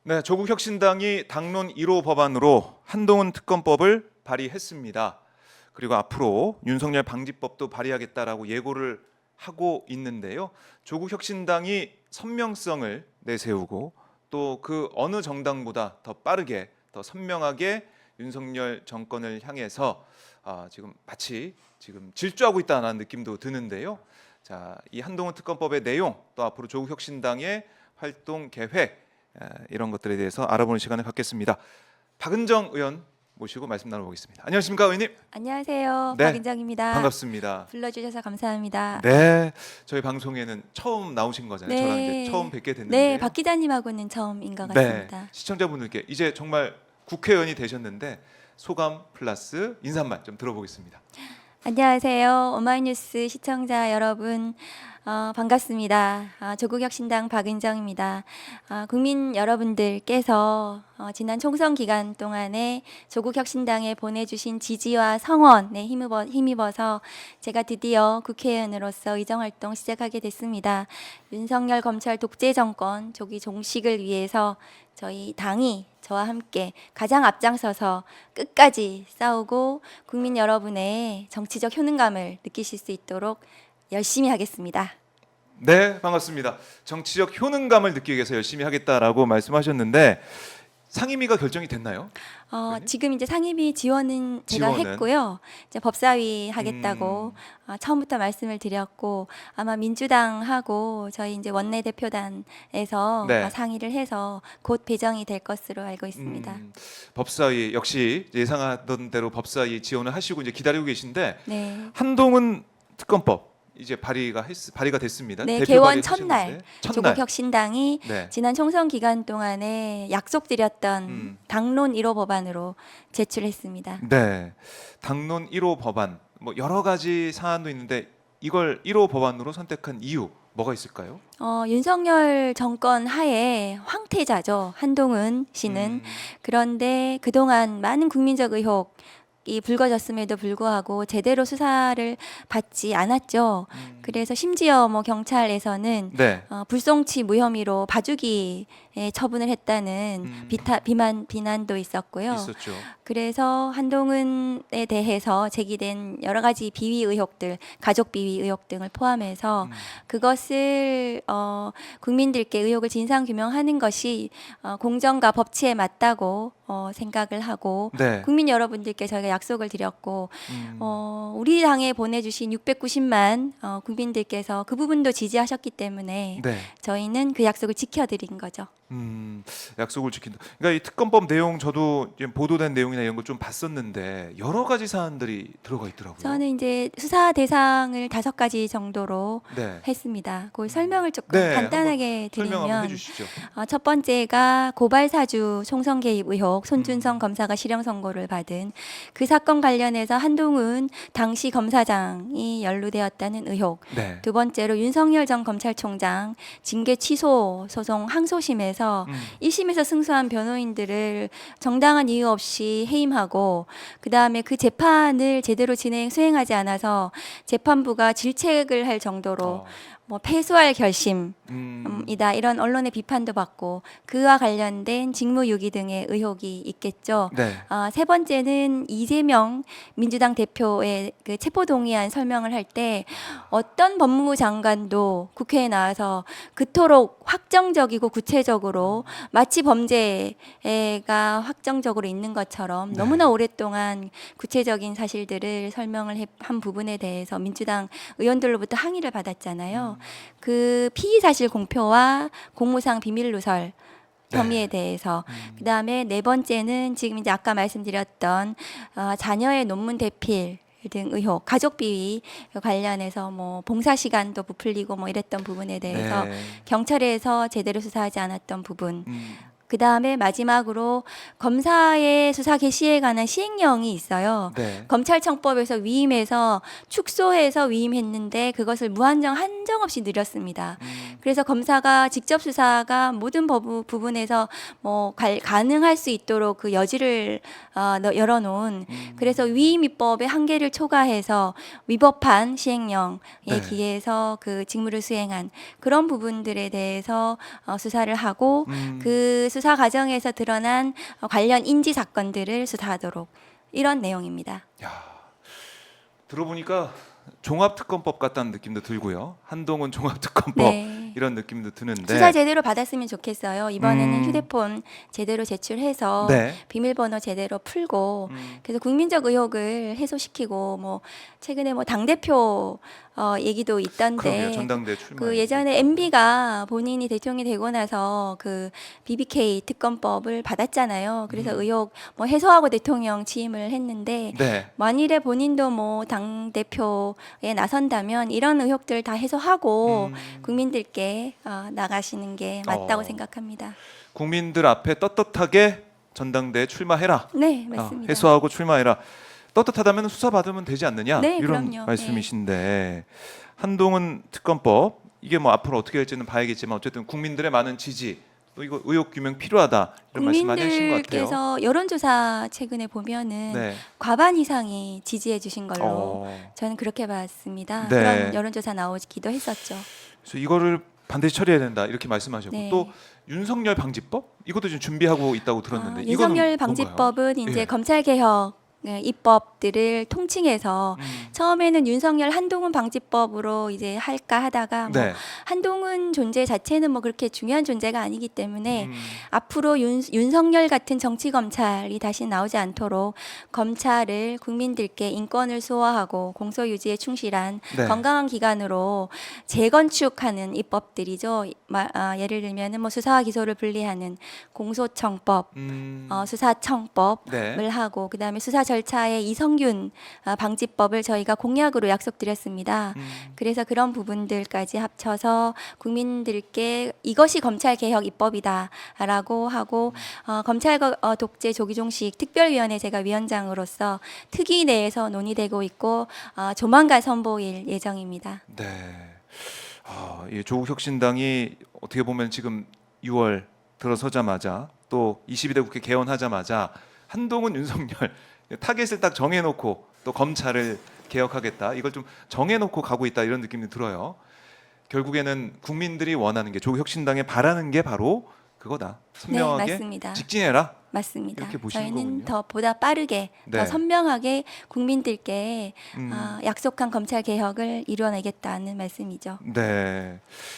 네, 조국혁신당이 당론 1호 법안으로 한동훈 특검법을 발의했습니다. 그리고 앞으로 윤석열 방지법도 발의하겠다라고 예고를 하고 있는데요. 조국혁신당이 선명성을 내세우고 또 그 어느 정당보다 더 빠르게, 더 선명하게 윤석열 정권을 향해서 지금 마치 지금 질주하고 있다는 느낌도 드는데요. 자, 이 한동훈 특검법의 내용, 또 앞으로 조국혁신당의 활동 계획, 이런 것들에 대해서 알아보는 시간을 갖겠습니다. 박은정 의원 모시고 말씀 나눠보겠습니다. 안녕하십니까, 의원님? 안녕하세요. 네, 박은정입니다. 반갑습니다. 불러주셔서 감사합니다. 네, 저희 방송에는 처음 나오신 거잖아요. 네. 저랑 이제 처음 뵙게 됐는데, 네, 박 기자님하고는 처음인 것 같습니다. 시청자분들께 이제 정말 국회의원이 되셨는데 소감 플러스 인사말 좀 들어보겠습니다. 안녕하세요. 오마이뉴스 시청자 여러분, 반갑습니다. 조국혁신당 박은정입니다. 국민 여러분들께서 지난 총선 기간 동안에 조국혁신당에 보내주신 지지와 성원에 힘입어서 제가 드디어 국회의원으로서 의정활동 시작하게 됐습니다. 윤석열 검찰 독재 정권 조기 종식을 위해서 저희 당이 저와 함께 가장 앞장서서 끝까지 싸우고 국민 여러분의 정치적 효능감을 느끼실 수 있도록 열심히 하겠습니다. 네, 반갑습니다. 정치적 효능감을 느끼기 위해서 열심히 하겠다라고 말씀하셨는데 상임위가 결정이 됐나요? 지금 이제 상임위 지원은 제가 지원은? 했고요. 이제 법사위 하겠다고 처음부터 말씀을 드렸고 아마 민주당하고 저희 이제 원내대표단에서 네. 상의를 해서 곧 배정이 될 것으로 알고 있습니다. 법사위 역시 예상하던 대로 법사위 지원을 하시고 이제 기다리고 계신데 네. 한동훈 특검법 이제 발의가 됐습니다. 네, 대표 개원 발의하셨는데 첫날 조국혁신당이 네. 지난 총선 기간 동안에 약속드렸던 당론 1호 법안으로 제출했습니다. 네. 당론 1호 법안 뭐 여러 가지 사안도 있는데 이걸 1호 법안으로 선택한 이유 뭐가 있을까요? 윤석열 정권 하에 황태자죠. 한동훈 씨는. 그런데 그동안 많은 국민적 의혹이 불거졌음에도 불구하고 제대로 수사를 받지 않았죠. 그래서 심지어 뭐 경찰에서는 네. 불송치 무혐의로 봐주기에 처분을 했다는 비난도 있었고요. 있었죠. 그래서 한동훈에 대해서 제기된 여러 가지 비위 의혹들, 가족 비위 의혹 등을 포함해서 그것을 국민들께 의혹을 진상 규명하는 것이 공정과 법치에 맞다고 생각을 하고 네. 국민 여러분들께 저희가 약속을 드렸고 우리 당에 보내주신 690만 국민들께서 그 부분도 지지하셨기 때문에 네. 저희는 그 약속을 지켜드린 거죠. 약속을 지킨다. 그러니까 이 특검법 내용 저도 지금 보도된 내용이나 이런 걸 좀 봤었는데 여러 가지 사안들이 들어가 있더라고요. 저는 이제 수사 대상을 5가지 정도로 네. 했습니다. 그 설명을 조금 네, 간단하게 설명 한번 드리면 해주시죠. 첫 번째가 고발 사주 총선 개입 의혹 손준성 검사가 실형 선고를 받은 그 사건 관련해서 한동훈 당시 검사장이 연루되었다는 의혹. 네. 두 번째로 윤석열 전 검찰총장 징계 취소 소송 항소심에서 1심에서 승소한 변호인들을 정당한 이유 없이 해임하고 그다음에 그 재판을 제대로 수행하지 않아서 재판부가 질책을 할 정도로 뭐 패소할 결심이다 이런 언론의 비판도 받고 그와 관련된 직무유기 등의 의혹이 있겠죠. 네. 세 번째는 이재명 민주당 대표의 그 체포동의안 설명을 할 때 어떤 법무부 장관도 국회에 나와서 그토록 확정적이고 구체적으로 마치 범죄가 확정적으로 있는 것처럼 네. 너무나 오랫동안 구체적인 사실들을 설명을 한 부분에 대해서 민주당 의원들로부터 항의를 받았잖아요. 그 피의 사실 공표와 공무상 비밀 누설 혐의에 대해서 그다음에 네 번째는 지금 이제 아까 말씀드렸던 자녀의 논문 대필 등 의혹, 가족 비위 관련해서 뭐 봉사 시간도 부풀리고 뭐 이랬던 부분에 대해서 네. 경찰에서 제대로 수사하지 않았던 부분. 그 다음에 마지막으로 검사의 수사 개시에 관한 시행령이 있어요. 네. 검찰청법에서 위임해서 축소해서 위임했는데 그것을 무한정 한정없이 늘렸습니다. 그래서 검사가 직접 수사가 모든 부분에서 뭐 가능할 수 있도록 그 여지를 열어놓은 그래서 위임 입법의 한계를 초과해서 위법한 시행령에 네. 기해서 그 직무를 수행한 그런 부분들에 대해서 수사를 하고 그 수사 수사 과정에서 드러난 관련 인지 사건들을 수사하도록 이런 내용입니다. 야, 들어보니까 종합특검법 같다는 느낌도 들고요. 한동훈 종합특검법 네. 이런 느낌도 드는데. 수사 제대로 받았으면 좋겠어요. 이번에는 음. 휴대폰 제대로 제출해서 네. 비밀번호 제대로 풀고 음. 그래서 국민적 의혹을 해소시키고 뭐 최근에 뭐 당 대표 얘기도 그러게요. 있던데 전당대 출마. 그 예전에 MB가 본인이 대통령이 되고 나서 그 BBK 특검법을 받았잖아요. 그래서 의혹 뭐 해소하고 대통령 취임을 했는데 네. 만일에 본인도 뭐 당 대표에 나선다면 이런 의혹들 다 해소하고 국민들께 나가시는 게 맞다고 생각합니다. 국민들 앞에 떳떳하게 전당대에 출마해라. 네, 맞습니다. 해소하고 출마해라. 떳떳하다면 수사 받으면 되지 않느냐 네, 이런 그럼요. 말씀이신데 한동훈 특검법 이게 뭐 앞으로 어떻게 될지는 봐야겠지만 어쨌든 국민들의 많은 지지 또 이거 의혹 규명 필요하다 이런 말씀 많이 하신 것 같아요. 국민들께서 여론조사 최근에 보면은 네. 과반 이상이 지지해 주신 걸로 어, 저는 그렇게 봤습니다. 네. 그런 여론조사 나오기도 했었죠. 그래서 이거를 반드시 처리해야 된다 이렇게 말씀하셨고 네. 또 윤석열 방지법 이것도 지금 준비하고 있다고 들었는데 이거는 윤석열 뭔가요? 방지법은 이제 예. 검찰 개혁 입법들을 통칭해서 처음에는 윤석열 한동훈 방지법으로 이제 할까 하다가 뭐 네. 한동훈 존재 자체는 뭐 그렇게 중요한 존재가 아니기 때문에 앞으로 윤석열 같은 정치 검찰이 다시 나오지 않도록 검찰을 국민들께 인권을 수호하고 공소 유지에 충실한 네. 건강한 기관으로 재건축하는 입법들이죠. 예를 들면은 뭐 수사와 기소를 분리하는 공소청법, 수사청법을 네. 하고 그다음에 수사 절차의 이성균 방지법을 저희가 공약으로 약속드렸습니다. 그래서 그런 부분들까지 합쳐서 국민들께 이것이 검찰 개혁 입법이다라고 하고 검찰 독재 조기종식 특별위원회 제가 위원장으로서 특위 내에서 논의되고 있고 조만간 선보일 예정입니다. 네. 이 조국 혁신당이 어떻게 보면 지금 6월 들어서자마자 또 22대 국회 개원하자마자 한동훈 윤석열 타겟을 딱 정해놓고 또 검찰을 개혁하겠다 이걸 좀 정해놓고 가고 있다 이런 느낌이 들어요. 결국에는 국민들이 원하는 게 조국 혁신당에 바라는 게 바로 그거다. 선명하게 맞습니다. 직진해라. 맞습니다. 이렇게 보시는 저희는 거군요. 더 보다 빠르게 네. 더 선명하게 국민들께 음. 약속한 검찰 개혁을 이뤄내겠다는 말씀이죠. 네.